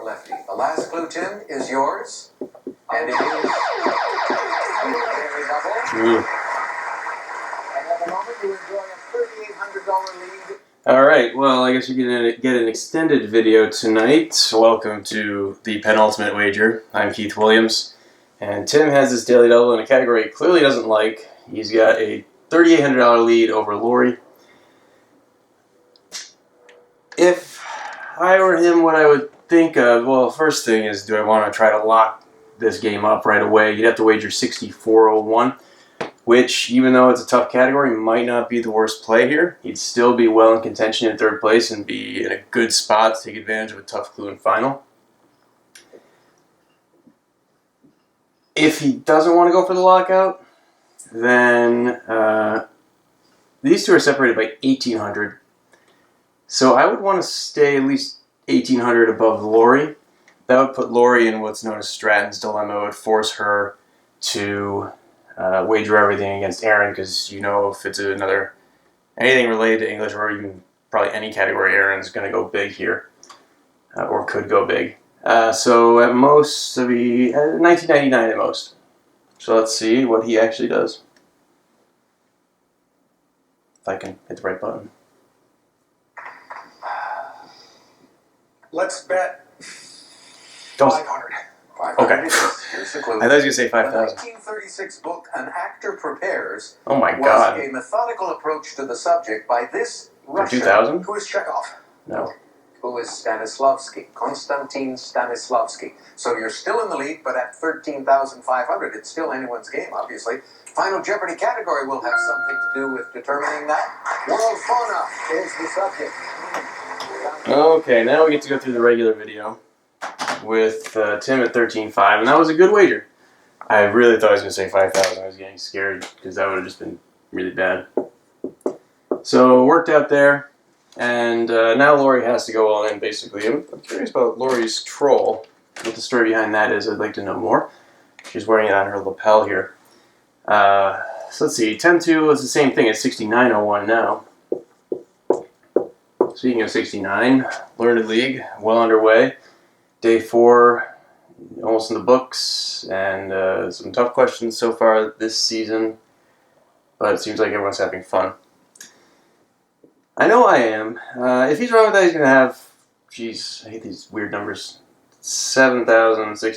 lefty. The last clue, Tim, is yours. And it is very double. And at the moment, you enjoy a $3,800 lead. Alright, well, I guess you're going to get an extended video tonight. Welcome to the penultimate wager. I'm Keith Williams. And Tim has this daily double in a category he clearly doesn't like. He's got a $3,800 lead over Laurie. If I were him, what I would think of, well, first thing is, do I want to try to lock this game up right away? You'd have to wager 6401, which, even though it's a tough category, might not be the worst play here. He'd still be well in contention in third place and be in a good spot to take advantage of a tough clue in final. If he doesn't want to go for the lockout, then these two are separated by 1,800. So I would want to stay at least 1,800 above Laurie. That would put Laurie in what's known as Stratton's dilemma. It would force her to wager everything against Erin, because you know if it's anything related to English or even probably any category, Erin's going to go big here, or could go big. So at most, it'll be $19.99 at most. So let's see what he actually does. If I can hit the right button. Let's bet Don't. 500. Okay. Here's the clue. I thought he was going to say The 5,000. 1936 book An Actor Prepares Oh my was God. a methodical approach to the subject by this Russian. 2000? Who is Chekhov? No. Who is Stanislavski? Konstantin Stanislavski. So you're still in the lead, but at 13,500. It's still anyone's game, obviously. Final Jeopardy category will have something to do with determining that. World fauna is the subject. Okay, now we get to go through the regular video with Tim at 13.5, and that was a good wager. I really thought I was going to say 5,000. I was getting scared because that would have just been really bad. So it worked out there, and now Laurie has to go all in, basically. I'm curious about Laurie's troll. What the story behind that is, I'd like to know more. She's wearing it on her lapel here. So let's see, 10-2 is the same thing. It's 69.01 now. Speaking of 69, Learned League, well underway. Day 4, almost in the books, and some tough questions so far this season, but it seems like everyone's having fun. I know I am. If he's wrong with that, he's going to have, jeez, I hate these weird numbers, 7,000, so,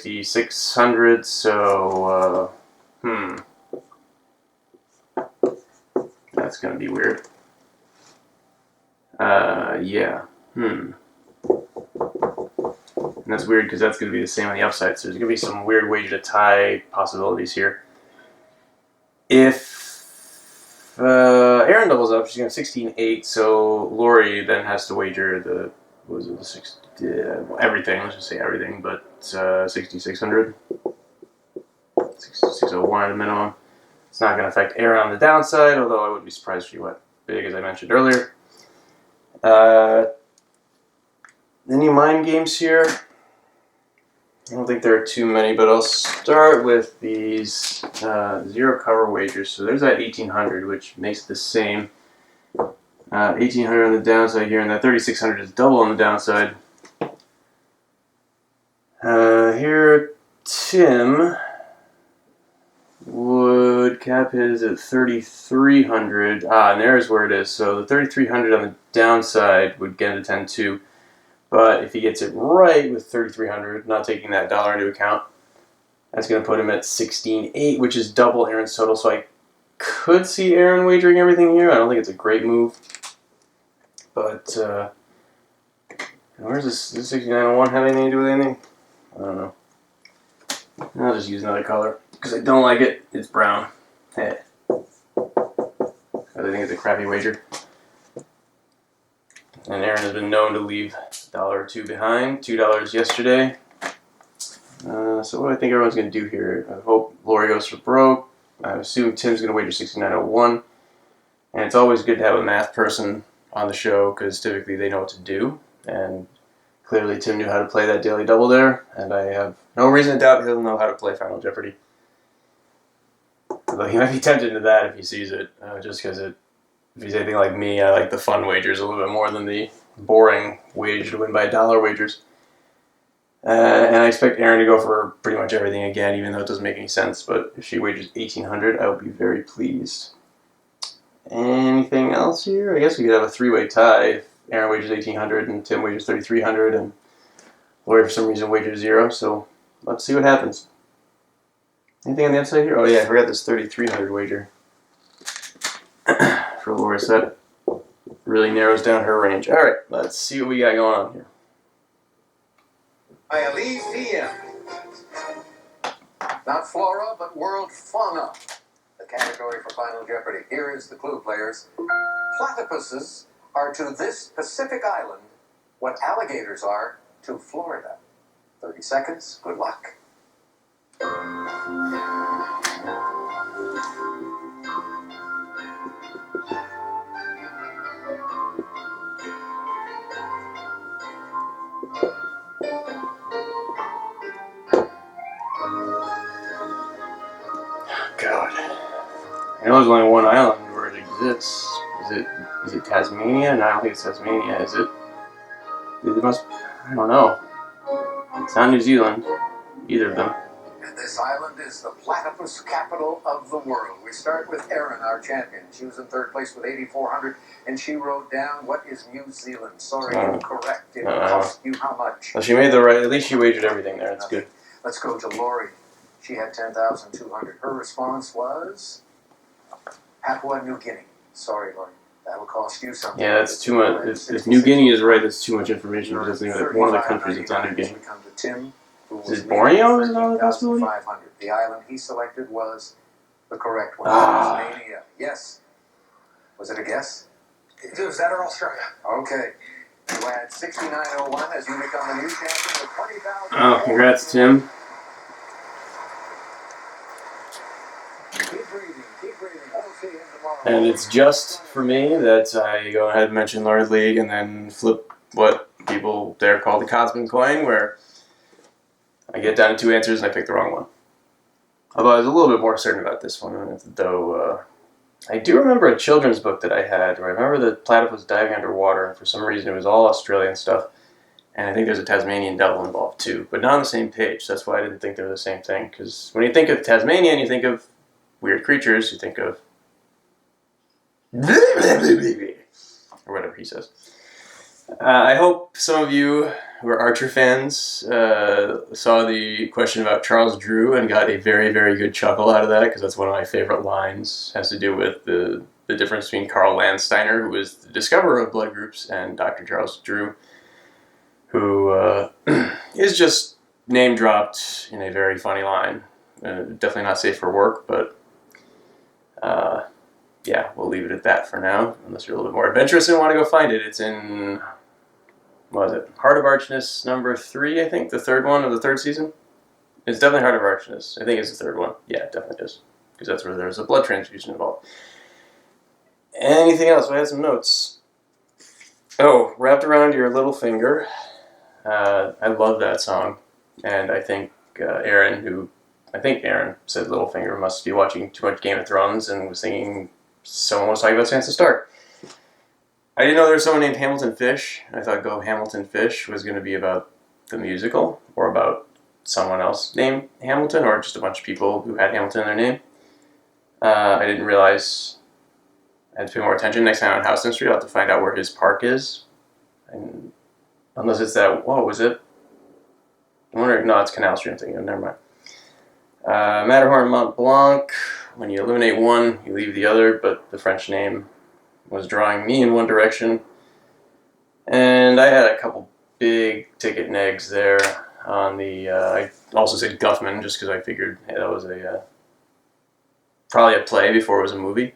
that's going to be weird. Yeah. And that's weird because that's going to be the same on the upside. So there's going to be some weird wager to tie possibilities here. If Erin doubles up, she's going to 16.8. So Laurie then has to wager everything. Let's just say everything, but 6,600, 6,601 at a minimum. It's not going to affect Erin on the downside, although I wouldn't be surprised if she went big, as I mentioned earlier. Any mind games here? I don't think there are too many, but I'll start with these zero cover wagers. So there's that 1,800, which makes it the same. 1,800 on the downside here, and that 3,600 is double on the downside. Here, Tim would cap his at 3,300. And there's where it is. So the 3,300 on the downside would get a 10-2. But if he gets it right with 3,300, not taking that dollar into account, that's going to put him at 16.8, which is double Erin's total. So I could see Erin wagering everything here. I don't think it's a great move. But where's this? Does 69.01 have anything to do with anything? I don't know. I'll just use another color because I don't like it. It's brown. Hey. I think it's a crappy wager. And Erin has been known to leave $1 or $2 behind. $2 yesterday. So what do I think everyone's going to do here? I hope Laurie goes for broke. I assume Tim's going to wager 69.01. And it's always good to have a math person on the show because typically they know what to do. And clearly Tim knew how to play that daily double there. And I have no reason to doubt he'll know how to play Final Jeopardy. Although he might be tempted into that if he sees it. Just because if he's anything like me, I like the fun wagers a little bit more than the boring wager to win by $1 wagers. And I expect Erin to go for pretty much everything again, even though it doesn't make any sense. But if she wagers 1,800, I will be very pleased. Anything else here? I guess we could have a three-way tie if Erin wagers 1,800 and Tim wagers 3,300 and Laurie for some reason wagers 0. So let's see what happens. Anything on the outside here? Oh yeah, I forgot this 3,300 wager for Laurie. So that really narrows down her range. All right, let's see what we got going on here. Elysium. Not flora, but world fauna. The category for Final Jeopardy. Here is the clue, players. Platypuses are to this Pacific island what alligators are to Florida. 30 seconds. Good luck. God. I know there's only one island where it exists. Is it Tasmania? No, I don't think it's Tasmania. Is it? It must. I don't know. It's not New Zealand. Either of them. And this island is the platypus capital of the world. We start with Erin, our champion. She was in third place with 8,400, and she wrote down, what is New Zealand? Sorry, incorrect. It cost you how much? Well, she made the right. At least she wagered everything there. That's good. Let's go to Laurie. She had 10,200. Her response was Papua New Guinea. Sorry, Laurie. That'll cost you something. Yeah, that's too much. If New Guinea is right, that's too much information. It doesn't even one of the countries that's on New Guinea. We come to Tim, is it Borneo? Is it another possibility? 500. The island he selected was the correct one. Tasmania. Yes. Was it a guess? Is that or Australia? Okay. You had 6901 as you become the new champion with 20,000. Oh, congrats, Tim. Keep breathing. Keep breathing. We'll see him tomorrow. And it's just for me that I go ahead and mention Laurie's League and then flip what people there call the Cosmic coin, where I get down to 2 answers and I pick the wrong one. Although I was a little bit more certain about this one, though I do remember a children's book that I had where I remember the platypus diving underwater, and for some reason it was all Australian stuff, and I think there's a Tasmanian devil involved too, but not on the same page. That's why I didn't think they were the same thing, because when you think of Tasmania and you think of weird creatures, you think of or whatever he says. I hope some of you who are Archer fans saw the question about Charles Drew and got a very, very good chuckle out of that, because that's one of my favorite lines. It has to do with the difference between Carl Landsteiner, who was the discoverer of blood groups, and Dr. Charles Drew, who is just name-dropped in a very funny line. Definitely not safe for work, but yeah, we'll leave it at that for now, unless you're a little bit more adventurous and want to go find it. It's in... what was it? Heart of Archness number 3, I think, the third one of the third season. It's definitely Heart of Archness. I think it's the third one. Yeah, it definitely is, because that's where there's a blood transfusion involved. Anything else? I had some notes. Oh, Wrapped Around Your Little Finger. I love that song, and I think Erin said Littlefinger must be watching too much Game of Thrones and was thinking someone was talking about Sansa Stark. I didn't know there was someone named Hamilton Fish. I thought Go Hamilton Fish was going to be about the musical, or about someone else named Hamilton, or just a bunch of people who had Hamilton in their name. I didn't realize I had to pay more attention. Next time on Houston Street, I'll have to find out where his park is. And unless it's that, what was it? I wonder, no, it's Canal Street, I'm thinking of, never mind. Matterhorn Mont Blanc, when you eliminate one, you leave the other, but the French name was drawing me in one direction. And I had a couple big ticket negs there on the, I also said Guffman, just because I figured that was probably a play before it was a movie.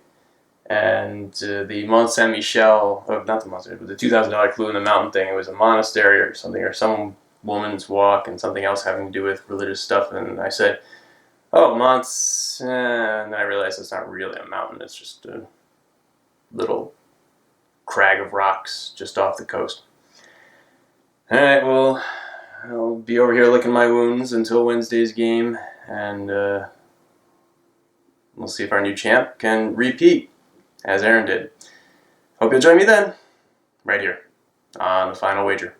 And the Mont Saint-Michel, not the Mont Saint-Michel, but the $2,000 clue in the mountain thing, it was a monastery or something, or some woman's walk and something else having to do with religious stuff. And I said, oh, Mont's, and then I realized it's not really a mountain, it's just a little crag of rocks just off the coast. Alright, well, I'll be over here licking my wounds until Wednesday's game, and we'll see if our new champ can repeat, as Erin did. Hope you'll join me then, right here, on the Final Wager.